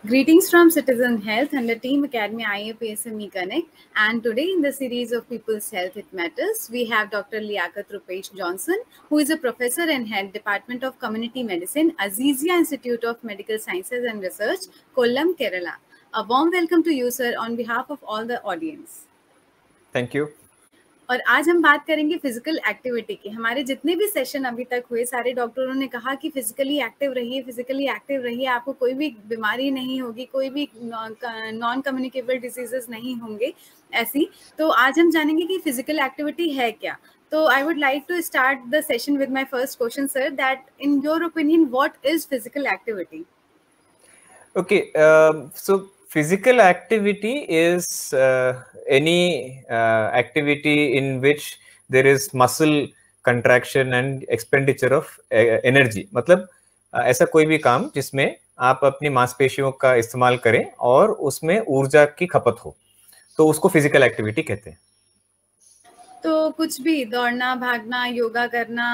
Greetings from Citizen Health and the Team Academy IAPSME Connect. And today in the series of People's Health It Matters, we have Dr. Liaquat Roopesh Johnson, who is a professor and head Department of Community Medicine, Azeezia Institute of Medical Sciences and Research, Kollam, Kerala. A warm welcome to you, sir, on behalf of all the audience. Thank you. और आज हम बात करेंगे physical activity की। हमारे जितने भी session अभी तक हुए, सारे डॉक्टरों ने कहा कि फिजिकली एक्टिव रहिए, आपको कोई भी बीमारी नहीं होगी, कोई भी नॉन कम्युनिकेबल डिजीजेस नहीं होंगे ऐसी। तो आज हम जानेंगे कि फिजिकल एक्टिविटी है क्या। तो I would like to start the session with my first question, sir, that in your opinion what is physical activity? Okay, so physical activity is any activity in which there is muscle contraction and expenditure of energy. मतलब ऐसा कोई भी काम जिसमें आप अपनी मांसपेशियों का इस्तेमाल करें और उसमें ऊर्जा की खपत हो, तो उसको फिजिकल एक्टिविटी कहते हैं। तो कुछ भी दौड़ना, भागना, योगा करना,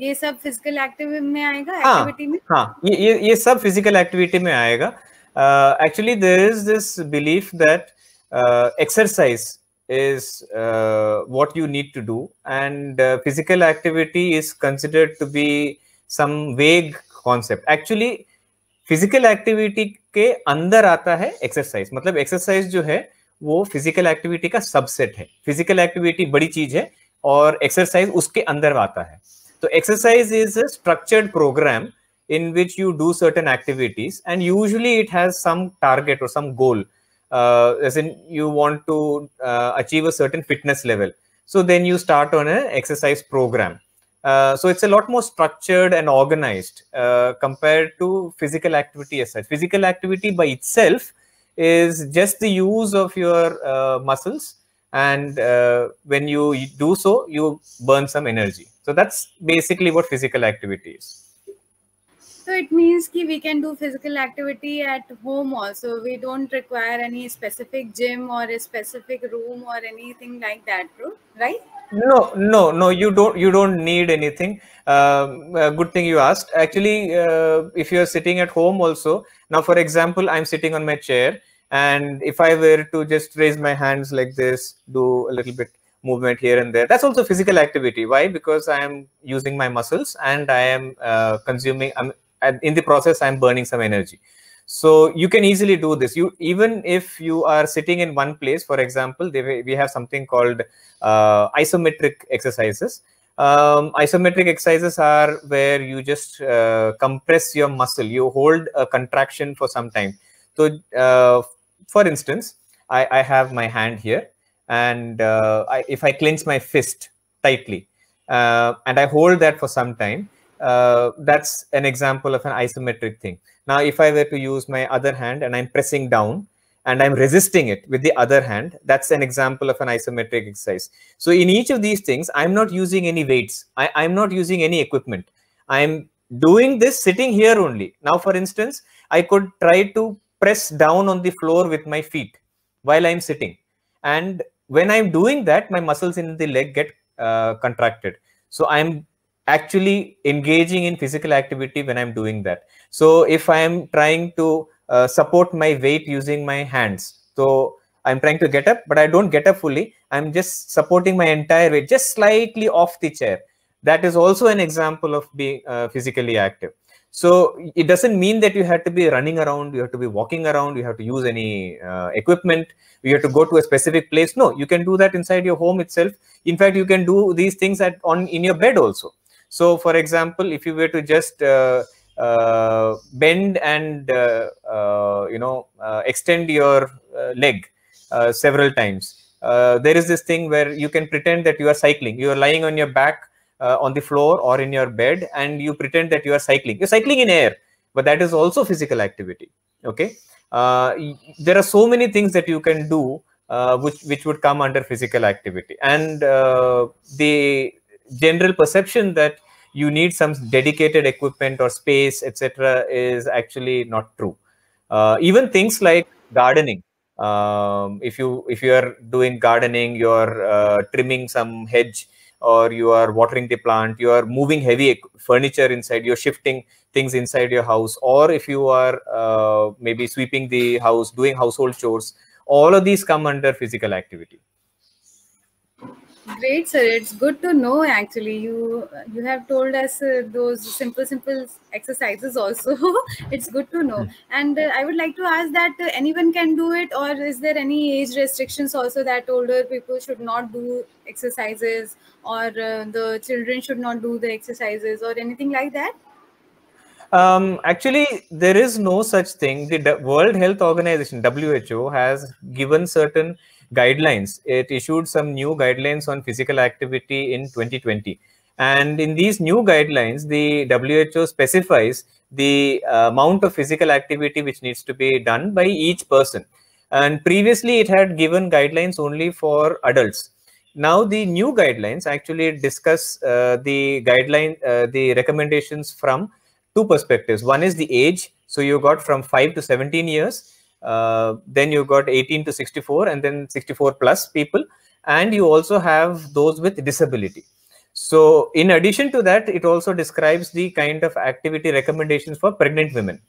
ये सब फिजिकल एक्टिविटी में आएगा? एक्टिविटी में? हाँ, ये सब फिजिकल एक्टिविटी में आएगा। Actually, there is this belief that exercise is what you need to do, and physical activity is considered to be some vague concept. Actually, physical activity के अंदर आता है exercise. मतलब exercise जो है वो physical activity का subset है. Physical activity बड़ी चीज है और exercise उसके अंदर आता है. So exercise is a structured program in which you do certain activities, and usually it has some target or some goal, as in you want to achieve a certain fitness level. So then you start on an exercise program. So it's a lot more structured and organized compared to physical activity as such. Physical activity by itself is just the use of your muscles, and when you do so, you burn some energy. So that's basically what physical activity is. So it means कि we can do physical activity at home also. We don't require any specific gym or a specific room or anything like that, bro, right? No, you don't need anything. Good thing you asked. Actually, if you're sitting at home also, now for example, I'm sitting on my chair, and if I were to just raise my hands like this, do a little bit movement here and there, that's also physical activity. Why? Because I am using my muscles and I am consuming, and in the process I'm burning some energy. So you can easily do this. Even if you are sitting in one place, for example, we have something called isometric exercises. Isometric exercises are where you just compress your muscle. You hold a contraction for some time. So for instance, I have my hand here, and if I clench my fist tightly and I hold that for some time, that's an example of an isometric thing. Now, if I were to use my other hand and I'm pressing down and I'm resisting it with the other hand, that's an example of an isometric exercise. So in each of these things, I'm not using any weights. I'm not using any equipment. I'm doing this sitting here only. Now, for instance, I could try to press down on the floor with my feet while I'm sitting. And when I'm doing that, my muscles in the leg get contracted. So I'm actually engaging in physical activity when I'm doing that. So if I'm trying to support my weight using my hands, so I'm trying to get up, but I don't get up fully. I'm just supporting my entire weight just slightly off the chair. That is also an example of being physically active. So it doesn't mean that you have to be running around, you have to be walking around, you have to use any equipment, you have to go to a specific place. No, you can do that inside your home itself. In fact, you can do these things in your bed also. So, for example, if you were to just bend and extend your leg several times, there is this thing where you can pretend that you are cycling. You are lying on your back on the floor or in your bed, and you pretend that you are cycling. You're cycling in air, but that is also physical activity. Okay, there are so many things that you can do which would come under physical activity, and the general perception that you need some dedicated equipment or space, etc., is actually not true. Even things like gardening. If you are doing gardening, you're trimming some hedge, or you are watering the plant, you are moving heavy furniture inside, you're shifting things inside your house, or if you are maybe sweeping the house, doing household chores, all of these come under physical activity. Great, sir. It's good to know. Actually, you have told us those simple exercises also. It's good to know. And I would like to ask that anyone can do it, or is there any age restrictions also that older people should not do exercises, or the children should not do the exercises, or anything like that? Actually, there is no such thing. The World Health Organization, WHO, has given certain guidelines. It issued some new guidelines on physical activity in 2020. And in these new guidelines, the WHO specifies the amount of physical activity which needs to be done by each person. And previously, it had given guidelines only for adults. Now, the new guidelines actually discuss the recommendations from two perspectives. One is the age. So you got from 5 to 17 years, then you got 18 to 64, and then 64 plus people. And you also have those with disability. So in addition to that, it also describes the kind of activity recommendations for pregnant women.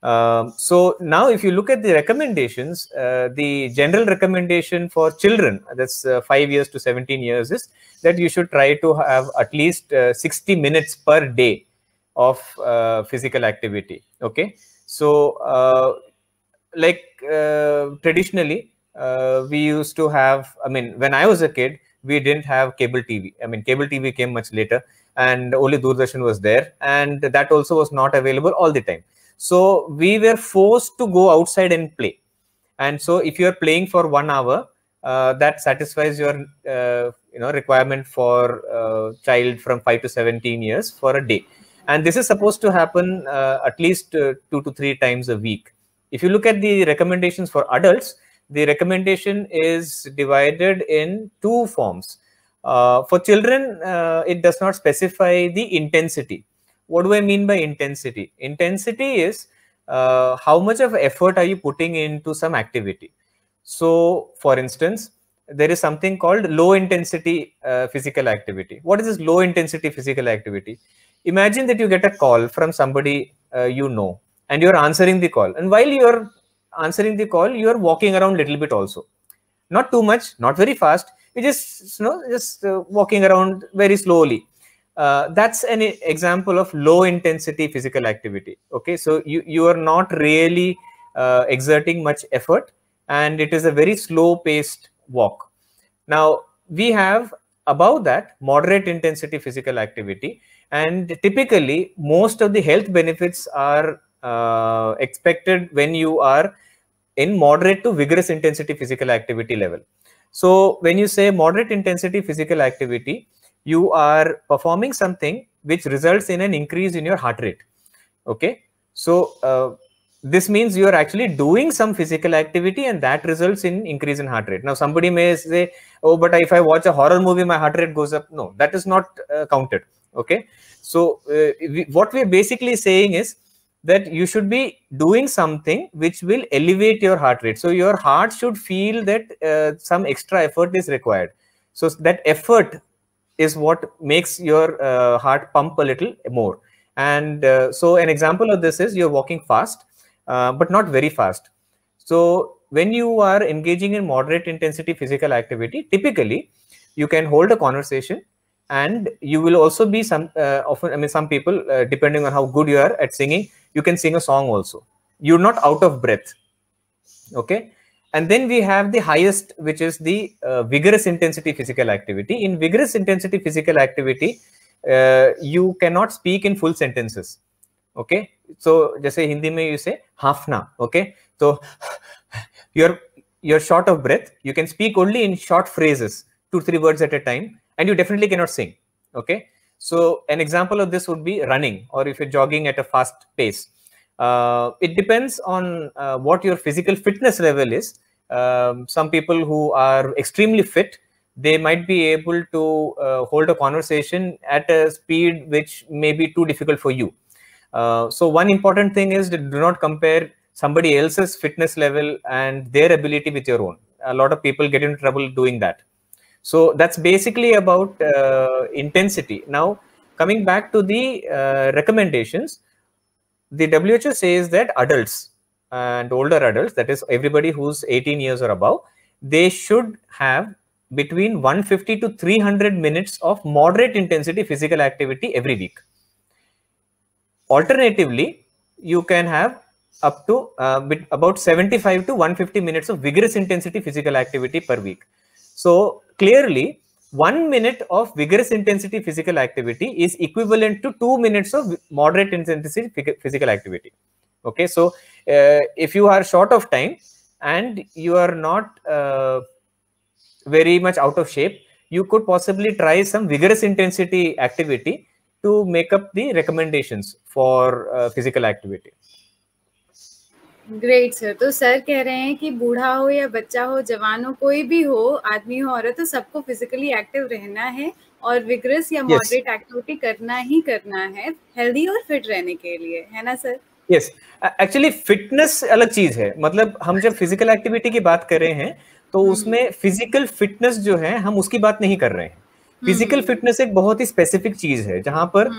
So now if you look at the recommendations, the general recommendation for children, that's 5 years to 17 years, is that you should try to have at least 60 minutes per day of physical activity. Okay, so traditionally we used to have, I mean, when I was a kid, we didn't have cable TV. I mean, cable TV came much later, and only Doordarshan was there, and that also was not available all the time. So we were forced to go outside and play. And so if you are playing for 1 hour, that satisfies your requirement for child from 5 to 17 years for a day. And this is supposed to happen at least 2 to 3 times a week. If you look at the recommendations for adults, the recommendation is divided in 2 forms. For children, it does not specify the intensity. What do I mean by intensity? Intensity is how much of effort are you putting into some activity. So, for instance, there is something called low intensity physical activity. What is this low intensity physical activity? Imagine that you get a call from somebody you know, and you're answering the call. And while you're answering the call, you're walking around a little bit also. Not too much, not very fast. You're just, walking around very slowly. That's an example of low intensity physical activity. Okay, so you are not really exerting much effort, and it is a very slow paced walk. Now we have above that moderate intensity physical activity, and typically most of the health benefits are expected when you are in moderate to vigorous intensity physical activity level. So when you say moderate intensity physical activity, you are performing something which results in an increase in your heart rate. Okay, so this means you are actually doing some physical activity, and that results in increase in heart rate. Now somebody may say, oh, but if I watch a horror movie, my heart rate goes up. No, that is not counted. Okay, so what we're basically saying is that you should be doing something which will elevate your heart rate. So your heart should feel that some extra effort is required. So that effort is what makes your heart pump a little more. And so an example of this is you're walking fast, but not very fast. So when you are engaging in moderate intensity physical activity, typically you can hold a conversation, and you will also be some people, depending on how good you are at singing, you can sing a song also. You're not out of breath. Okay. And then we have the highest, which is the vigorous intensity physical activity. In vigorous intensity physical activity, you cannot speak in full sentences. Okay. So, just say Hindi mein you say hafna. Okay. So, you're short of breath. You can speak only in short phrases, 2-3 words at a time, and you definitely cannot sing. Okay. So, an example of this would be running, or if you're jogging at a fast pace. It depends on what your physical fitness level is. Some people who are extremely fit, they might be able to hold a conversation at a speed which may be too difficult for you. So one important thing is that do not compare somebody else's fitness level and their ability with your own. A lot of people get into trouble doing that. So that's basically about intensity. Now, coming back to the recommendations, the WHO says that adults and older adults, that is everybody who's 18 years or above, they should have between 150 to 300 minutes of moderate intensity physical activity every week. Alternatively, you can have up to about 75 to 150 minutes of vigorous intensity physical activity per week. So clearly, 1 minute of vigorous intensity physical activity is equivalent to 2 minutes of moderate intensity physical activity. Okay, so if you are short of time and you are not very much out of shape, you could possibly try some vigorous intensity activity to make up the recommendations for physical activity. Great sir. तो sir कह रहे हैं कि बूढ़ा हो या बच्चा हो, जवान हो, कोई भी हो, आदमी हो औरत हो, सबको फिजिकली एक्टिव रहना है और विग्रस या मॉडरेट एक्टिविटी करना ही करना है हेल्दी और फिट रहने के लिए, है ना सर? यस, एक्चुअली फिटनेस अलग चीज है. मतलब हम जब फिजिकल एक्टिविटी की बात कर रहे हैं तो उसमें फिजिकल फिटनेस जो है हम उसकी बात नहीं कर रहे हैं. फिजिकल फिटनेस एक बहुत ही स्पेसिफिक चीज है जहां पर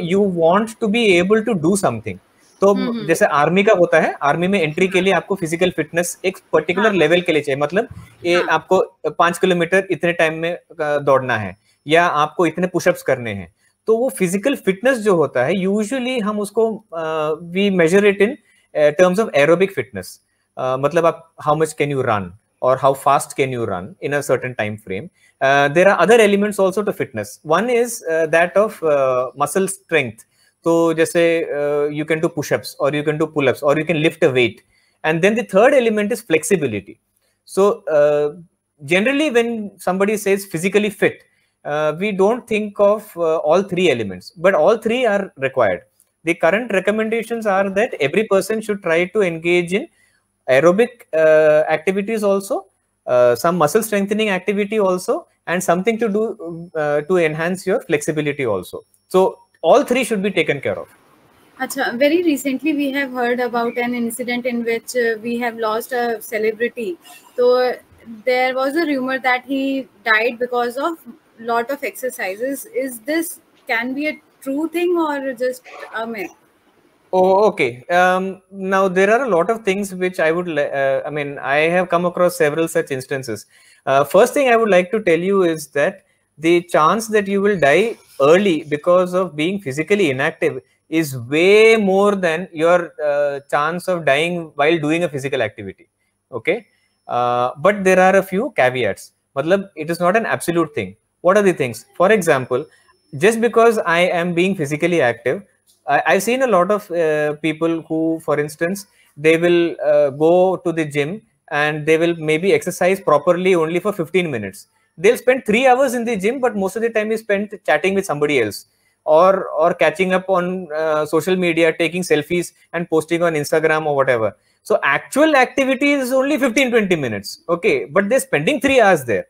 you want to be able to do something. तो जैसे आर्मी का होता है, आर्मी में एंट्री के लिए आपको फिजिकल फिटनेस एक पर्टिकुलर लेवल के लिए चाहिए. मतलब आपको 5 किलोमीटर इतने टाइम में दौड़ना है या आपको इतने पुशअप्स करने हैं. तो वो फिजिकल फिटनेस जो होता है यूजुअली हम उसको we measure it in terms of aerobic fitness. मतलब आप how much can you run or how fast can you run in a certain time frame. There are other elements also to fitness. One is that of muscle strength. So जैसे you can do push-ups or you can do pull-ups or you can lift a weight. And then the third element is flexibility. So generally when somebody says physically fit, we don't think of all three elements, but all three are required. The current recommendations are that every person should try to engage in aerobic activities also, some muscle strengthening activity also, and something to do to enhance your flexibility also. So all three should be taken care of. Acha, very recently we have heard about an incident in which we have lost a celebrity. So there was a rumor that he died because of lot of exercises. Is this can be a true thing or just a myth? Oh, okay. Now there are a lot of things which I would, I mean, I have come across several such instances. First thing I would like to tell you is that the chance that you will die early because of being physically inactive is way more than your chance of dying while doing a physical activity. Okay. But there are a few caveats. Matlab, it is not an absolute thing. What are the things? For example, just because I am being physically active, I've seen a lot of people who, for instance, they will go to the gym and they will maybe exercise properly only for 15 minutes. They'll spend 3 hours in the gym, but most of the time is spent chatting with somebody else or catching up on social media, taking selfies and posting on Instagram or whatever. So actual activity is only 15-20 minutes. Okay, but they're spending 3 hours there.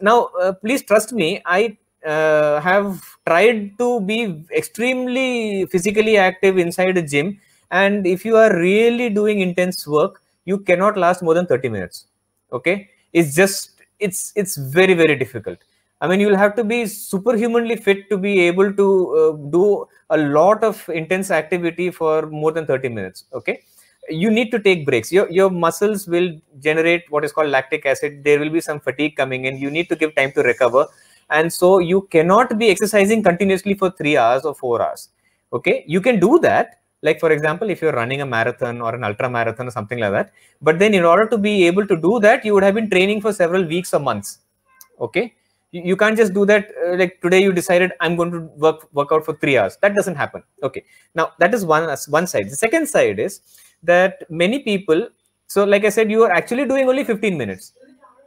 Now, please trust me, I have tried to be extremely physically active inside a gym, and if you are really doing intense work, you cannot last more than 30 minutes. Okay, it's just it's very, very difficult. I mean, you'll have to be superhumanly fit to be able to do a lot of intense activity for more than 30 minutes. Okay, you need to take breaks. Your muscles will generate what is called lactic acid. There will be some fatigue coming in. You need to give time to recover. And so you cannot be exercising continuously for 3 hours or 4 hours. Okay, you can do that. Like, for example, if you're running a marathon or an ultra marathon or something like that. But then in order to be able to do that, you would have been training for several weeks or months. Okay, you can't just do that. Like today you decided I'm going to work out for 3 hours. That doesn't happen. Okay, now that is one side. The second side is that many people, so like I said, you are actually doing only 15 minutes.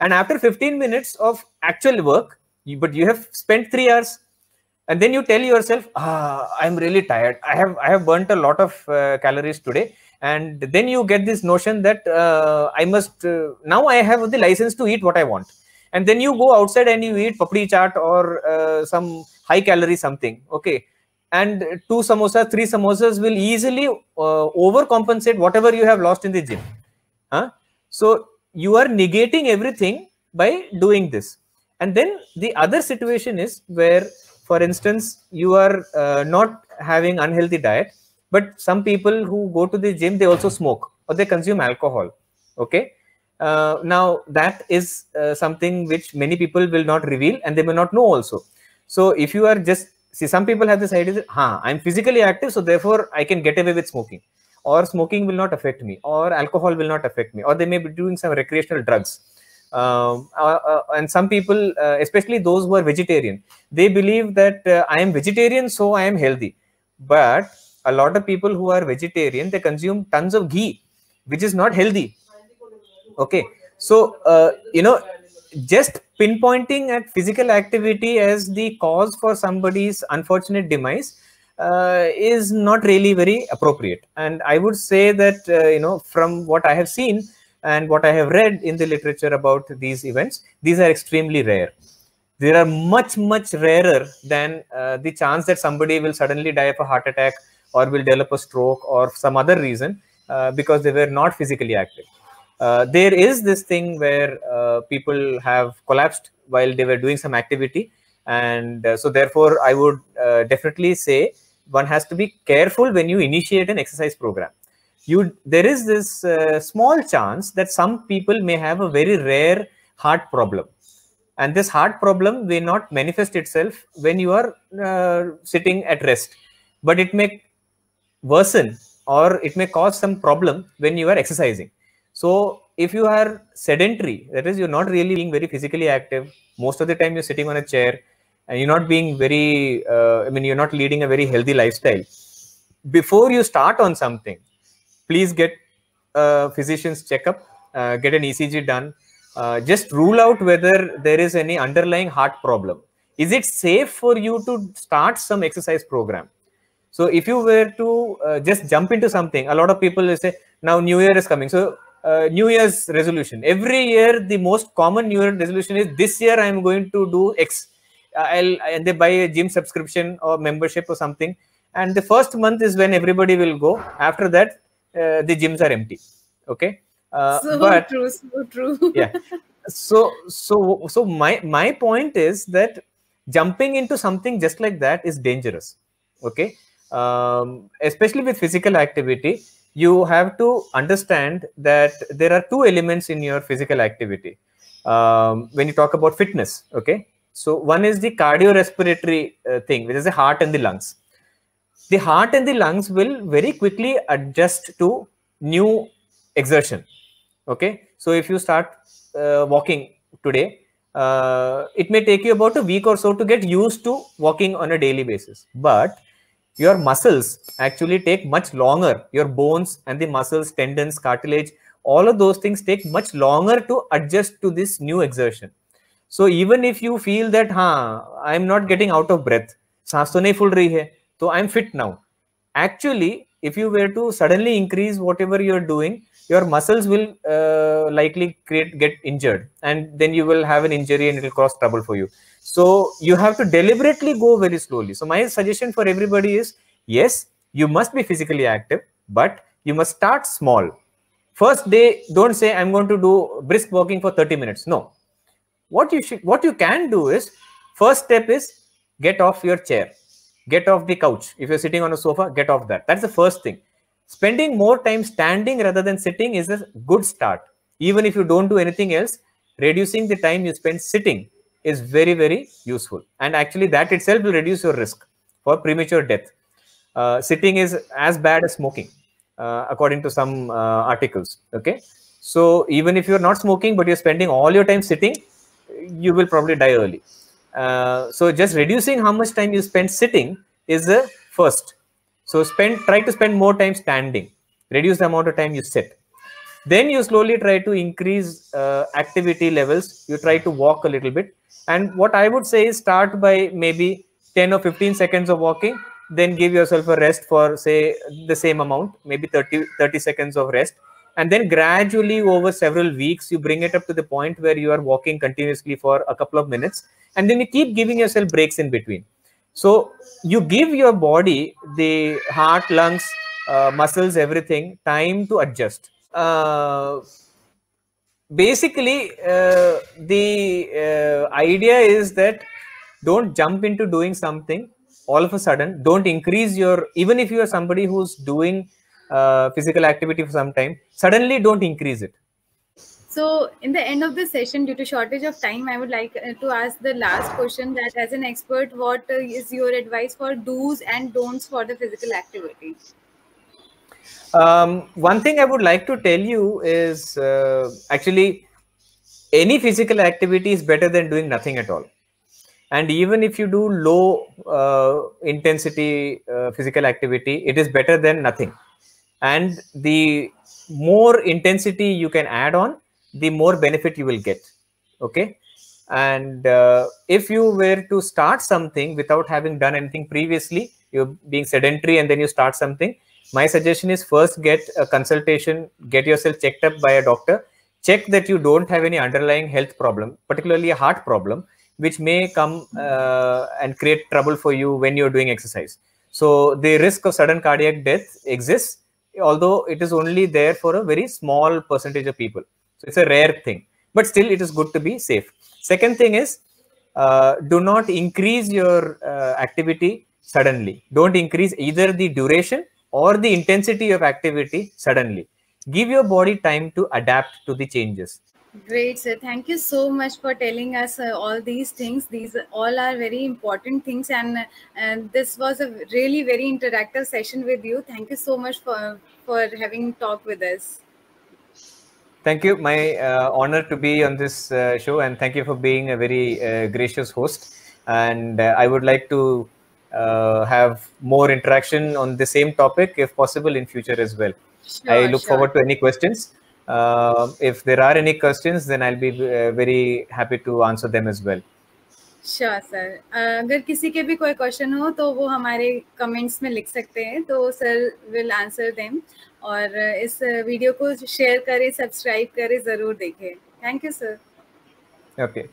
And after 15 minutes of actual work, but you have spent 3 hours, and then you tell yourself, I'm really tired. I have burnt a lot of calories today. And then you get this notion that I must, now I have the license to eat what I want. And then you go outside and you eat papdi chaat or some high calorie something. Okay. And 2 samosas, 3 samosas will easily overcompensate whatever you have lost in the gym. So you are negating everything by doing this. And then the other situation is where, for instance, you are not having unhealthy diet, but some people who go to the gym, they also smoke or they consume alcohol. Okay. Now that is something which many people will not reveal and they may not know also. So if you are just, see, some people have this idea that, I'm physically active, so therefore I can get away with smoking, or smoking will not affect me, or alcohol will not affect me, or they may be doing some recreational drugs. And some people, especially those who are vegetarian, they believe that I am vegetarian, so I am healthy. But a lot of people who are vegetarian, they consume tons of ghee, which is not healthy. Okay. So, just pinpointing at physical activity as the cause for somebody's unfortunate demise is not really very appropriate. And I would say that, from what I have seen and what I have read in the literature about these events, these are extremely rare. They are much, much rarer than the chance that somebody will suddenly die of a heart attack or will develop a stroke or some other reason because they were not physically active. There is this thing where people have collapsed while they were doing some activity. And so therefore, I would definitely say one has to be careful when you initiate an exercise program. There is this small chance that some people may have a very rare heart problem. And this heart problem may not manifest itself when you are sitting at rest, but it may worsen or it may cause some problem when you are exercising. So if you are sedentary, that is, you're not really being very physically active, most of the time you're sitting on a chair and you're not being very, you're not leading a very healthy lifestyle. Before you start on something, please get a physician's checkup, get an ECG done. Just rule out whether there is any underlying heart problem. Is it safe for you to start some exercise program? So if you were to just jump into something, a lot of people will say, now New Year is coming. So New Year's resolution. Every year, the most common New Year resolution is, this year I am going to do X. And they buy a gym subscription or membership or something. And the first month is when everybody will go. After that, the gyms are empty. Okay. So true. Yeah. So my point is that jumping into something just like that is dangerous. Okay. Especially with physical activity, you have to understand that there are two elements in your physical activity. When you talk about fitness, okay. So one is the cardiorespiratory thing, which is the heart and the lungs. The heart and the lungs will very quickly adjust to new exertion. Okay. So if you start walking today, it may take you about a week or so to get used to walking on a daily basis. But your muscles actually take much longer. Your bones and the muscles, tendons, cartilage, all of those things take much longer to adjust to this new exertion. So even if you feel that, I'm not getting out of breath, सांस तो नहीं फूल रही है, so I'm fit now. Actually, if you were to suddenly increase whatever you're doing, your muscles will likely get injured, and then you will have an injury and it will cause trouble for you. So you have to deliberately go very slowly. So my suggestion for everybody is, yes, you must be physically active, but you must start small. First day, don't say, I'm going to do brisk walking for 30 minutes. No. What you can do is, first step is get off your chair. Get off the couch. If you're sitting on a sofa, get off that. That's the first thing. Spending more time standing rather than sitting is a good start. Even if you don't do anything else, reducing the time you spend sitting is very, very useful. And actually that itself will reduce your risk for premature death. Sitting is as bad as smoking, according to some articles. Okay. So even if you're not smoking, but you're spending all your time sitting, you will probably die early. So just reducing how much time you spend sitting is the first. So try to spend more time standing. Reduce the amount of time you sit. Then you slowly try to increase activity levels. You try to walk a little bit. And what I would say is, start by maybe 10 or 15 seconds of walking. Then give yourself a rest for, say, the same amount, maybe 30 seconds of rest. And then gradually over several weeks, you bring it up to the point where you are walking continuously for a couple of minutes. And then you keep giving yourself breaks in between. So you give your body, the heart, lungs, muscles, everything, time to adjust. basically, the idea is that don't jump into doing something all of a sudden. Don't increase your, even if you are somebody who's doing physical activity for some time, suddenly don't increase it. So in the end of the session, due to shortage of time, I would like to ask the last question, that as an expert, what is your advice for do's and don'ts for the physical activity? One thing I would like to tell you is actually any physical activity is better than doing nothing at all. And even if you do low intensity physical activity, it is better than nothing. And the more intensity you can add on, the more benefit you will get. Okay. And if you were to start something without having done anything previously, you're being sedentary and then you start something, my suggestion is first get a consultation, get yourself checked up by a doctor, check that you don't have any underlying health problem, particularly a heart problem, which may come and create trouble for you when you're doing exercise. So the risk of sudden cardiac death exists, although it is only there for a very small percentage of people. So it's a rare thing, but still it is good to be safe. Second thing is, do not increase your activity suddenly. Don't increase either the duration or the intensity of activity suddenly. Give your body time to adapt to the changes. Great, sir. Thank you so much for telling us all these things. These all are very important things, and this was a really very interactive session with you. Thank you so much for having talked with us. Thank you. My honor to be on this show, and thank you for being a very gracious host. And I would like to have more interaction on the same topic, if possible, in future as well. I Sure, look sure. forward to any questions. If there are any questions, then I'll be very happy to answer them as well. Sure sir, अगर किसी के भी कोई question हो तो वो हमारे comments में लिख सकते हैं, तो सर विल आंसर देम। और इस वीडियो को शेयर करें, सब्सक्राइब करें, ज़रूर देखें। Thank you sir. Okay.